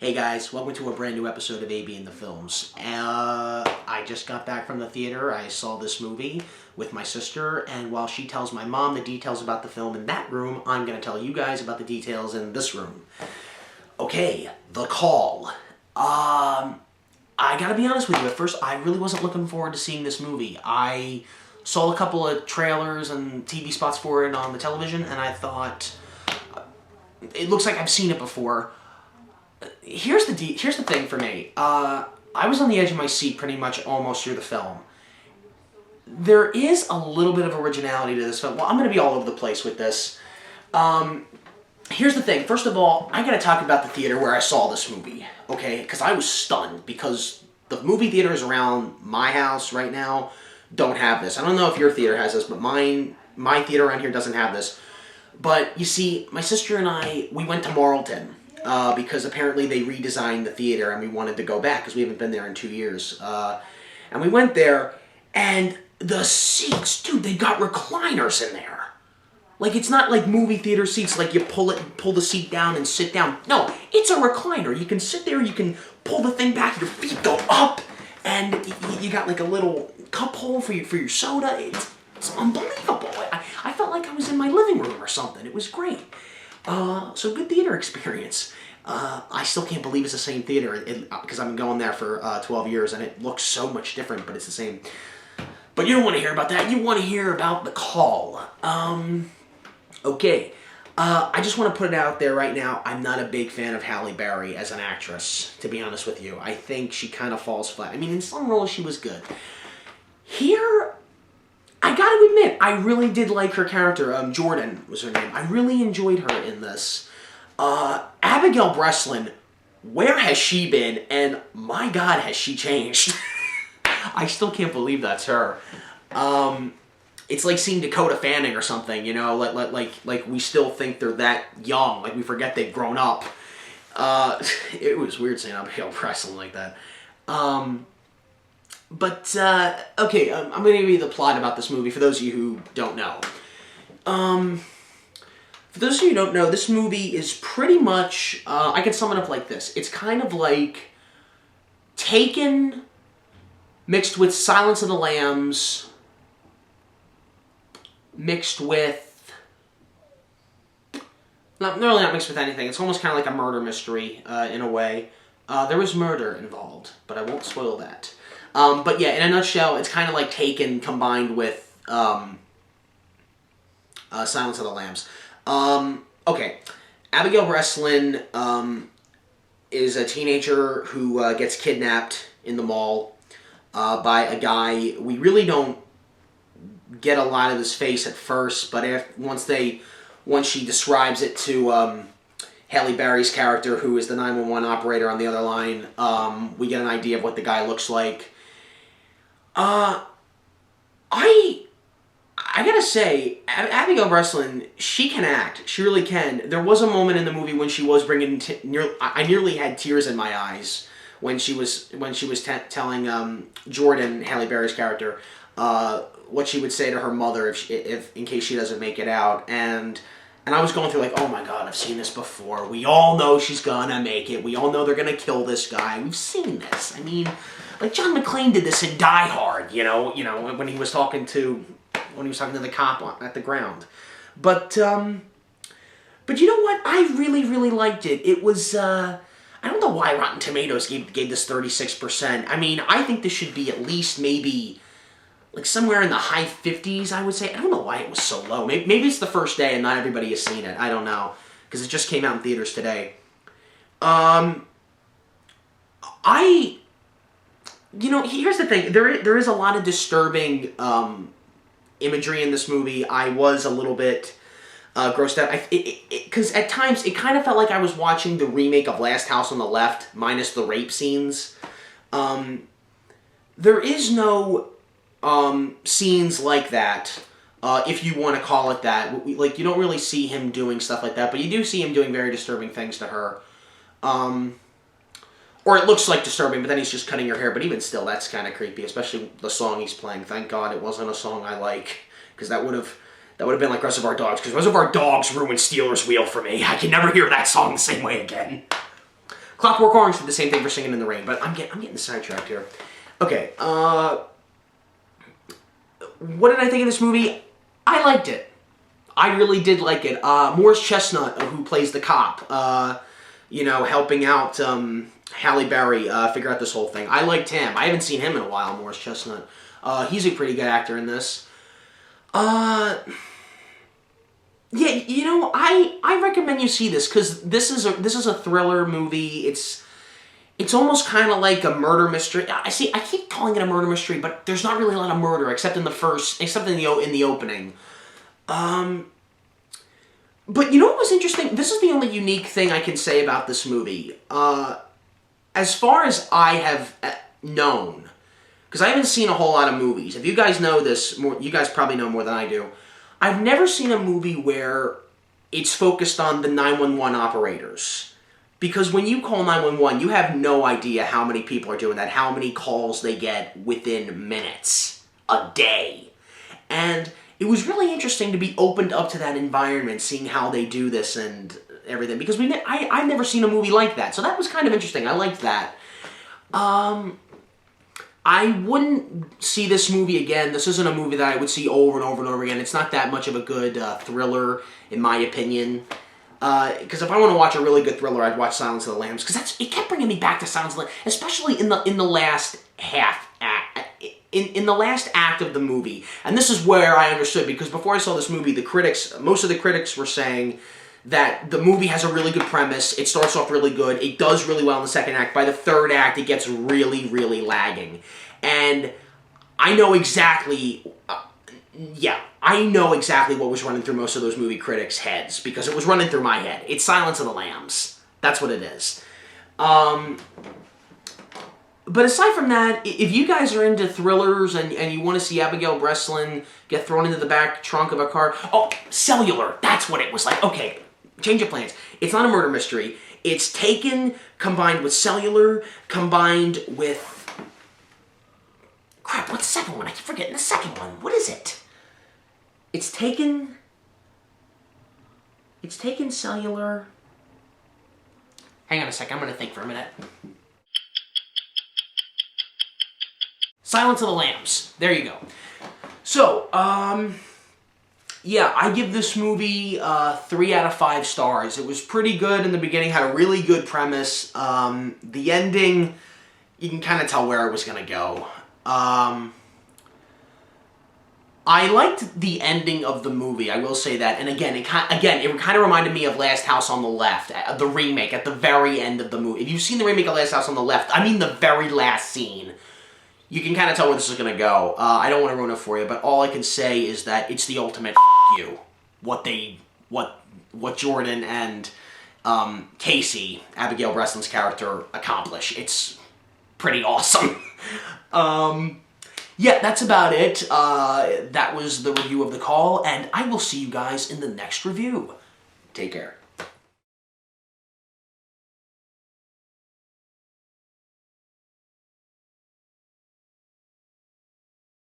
Hey guys, welcome to a brand new episode of AB in the Films. I just got back from the theater. I saw this movie with my sister, and while she tells my mom the details about the film in that room, I'm going to tell you guys about the details in this room. Okay, The Call. I gotta be honest with you, at first I really wasn't looking forward to seeing this movie. I saw a couple of trailers and TV spots for it on the television, and I thought, it looks like I've seen it before. Here's the thing for me. I was on the edge of my seat pretty much almost through the film. There is a little bit of originality to this film. Well, I'm going to be all over the place with this. Here's the thing. First of all, I got to talk about the theater where I saw this movie, okay? Because I was stunned because the movie theaters around my house right now don't have this. I don't know if your theater has this, but my theater around here doesn't have this. But you see, my sister and I, we went to Marlton. Because apparently they redesigned the theater and we wanted to go back because we haven't been there in 2 years. And we went there, and the seats, dude, they got recliners in there. Like, it's not like movie theater seats, like you pull the seat down and sit down. No, it's a recliner. You can sit there, you can pull the thing back, your feet go up, and you got like a little cup hole for your soda. It's unbelievable. I felt like I was in my living room or something. It was great. So good theater experience. I still can't believe it's the same theater because I've been going there for 12 years and it looks so much different, but it's the same. But you don't want to hear about that. You want to hear about The Call. Okay. I just want to put it out there right now. I'm not a big fan of Halle Berry as an actress, to be honest with you. I think she kind of falls flat. I mean, in some roles she was good. Here, I gotta admit, I really did like her character. Jordan was her name. I really enjoyed her in this. Abigail Breslin, where has she been? And my God, has she changed? I still can't believe that's her. It's like seeing Dakota Fanning or something, you know, like we still think they're that young, like we forget they've grown up. It was weird saying Abigail Breslin like that. But, okay, I'm going to give you the plot about this movie for those of you who don't know. For those of you who don't know, this movie is pretty much, I can sum it up like this. It's kind of like Taken mixed with Silence of the Lambs mixed with, really not mixed with anything. It's almost kind of like a murder mystery, in a way. There was murder involved, but I won't spoil that. But yeah, in a nutshell, it's kind of like Taken combined with Silence of the Lambs. Okay, Abigail Breslin is a teenager who gets kidnapped in the mall by a guy. We really don't get a lot of his face at first, but once she describes it to Halle Berry's character, who is the 911 operator on the other line, we get an idea of what the guy looks like. I gotta say, Abigail Breslin, she can act. She really can. There was a moment in the movie when she was bringing I nearly had tears in my eyes when she was telling Jordan, Halle Berry's character, what she would say to her mother if in case she doesn't make it out, and I was going through like, oh my God, I've seen this before. We all know she's gonna make it. We all know they're gonna kill this guy. We've seen this. I mean, like John McClane did this in Die Hard, you know, when he was talking to the cop at the ground. But you know what? I really, really liked it. It was, I don't know why Rotten Tomatoes gave this 36%. I mean, I think this should be at least maybe like somewhere in the high 50s, I would say. I don't know why it was so low. Maybe it's the first day and not everybody has seen it. I don't know. Because it just came out in theaters today. You know, here's the thing. There is a lot of disturbing imagery in this movie. I was a little bit grossed out. Because at times, it kind of felt like I was watching the remake of Last House on the Left, minus the rape scenes. There is no scenes like that, if you want to call it that. Like, you don't really see him doing stuff like that, but you do see him doing very disturbing things to her. Or it looks like disturbing, but then he's just cutting her hair. But even still, that's kind of creepy, especially the song he's playing. Thank God it wasn't a song I like, because that would have been like Reservoir Dogs, because Reservoir Dogs ruined Steelers Wheel for me. I can never hear that song the same way again. Clockwork Orange did the same thing for Singing in the Rain, but I'm getting sidetracked here. Okay, what did I think of this movie? I liked it. I really did like it. Morris Chestnut, who plays the cop, helping out Halle Berry figure out this whole thing. I liked him. I haven't seen him in a while, Morris Chestnut. He's a pretty good actor in this. Yeah, I recommend you see this, because this is a thriller movie. It's almost kind of like a murder mystery. I keep calling it a murder mystery, but there's not really a lot of murder except in the opening. But you know what was interesting? This is the only unique thing I can say about this movie. As far as I have known, because I haven't seen a whole lot of movies. If you guys know this, you guys probably know more than I do. I've never seen a movie where it's focused on the 911 operators. Because when you call 911, you have no idea how many people are doing that, how many calls they get within minutes, a day. And it was really interesting to be opened up to that environment, seeing how they do this and everything. Because I've never seen a movie like that, so that was kind of interesting. I liked that. I wouldn't see this movie again. This isn't a movie that I would see over and over and over again. It's not that much of a good thriller, in my opinion. Because if I want to watch a really good thriller, I'd watch Silence of the Lambs. Because it kept bringing me back to Silence of the Lambs, especially in the last half act, in the last act of the movie. And this is where I understood, because before I saw this movie, most of the critics were saying that the movie has a really good premise. It starts off really good. It does really well in the second act. By the third act, it gets really, really lagging. And I know exactly. I know exactly what was running through most of those movie critics' heads, because it was running through my head. It's Silence of the Lambs. That's what it is. But aside from that, if you guys are into thrillers and you want to see Abigail Breslin get thrown into the back trunk of a car... Oh, Cellular! That's what it was like. Okay, change of plans. It's not a murder mystery. It's Taken, combined with Cellular, combined with... Crap, what's the second one? I keep forgetting the second one. What is it? It's Taken, Cellular... Hang on a second, I'm going to think for a minute. Silence of the Lambs. There you go. So, yeah, I give this movie 3 out of 5 stars. It was pretty good in the beginning, had a really good premise. The ending, you can kind of tell where it was going to go. I liked the ending of the movie, I will say that. And again, it kind of reminded me of Last House on the Left, the remake at the very end of the movie. If you've seen the remake of Last House on the Left, I mean the very last scene, you can kind of tell where this is going to go. I don't want to ruin it for you, but all I can say is that it's the ultimate you. What Jordan and Casey, Abigail Breslin's character, accomplish. It's pretty awesome. Yeah, that's about it. That was the review of The Call, and I will see you guys in the next review. Take care.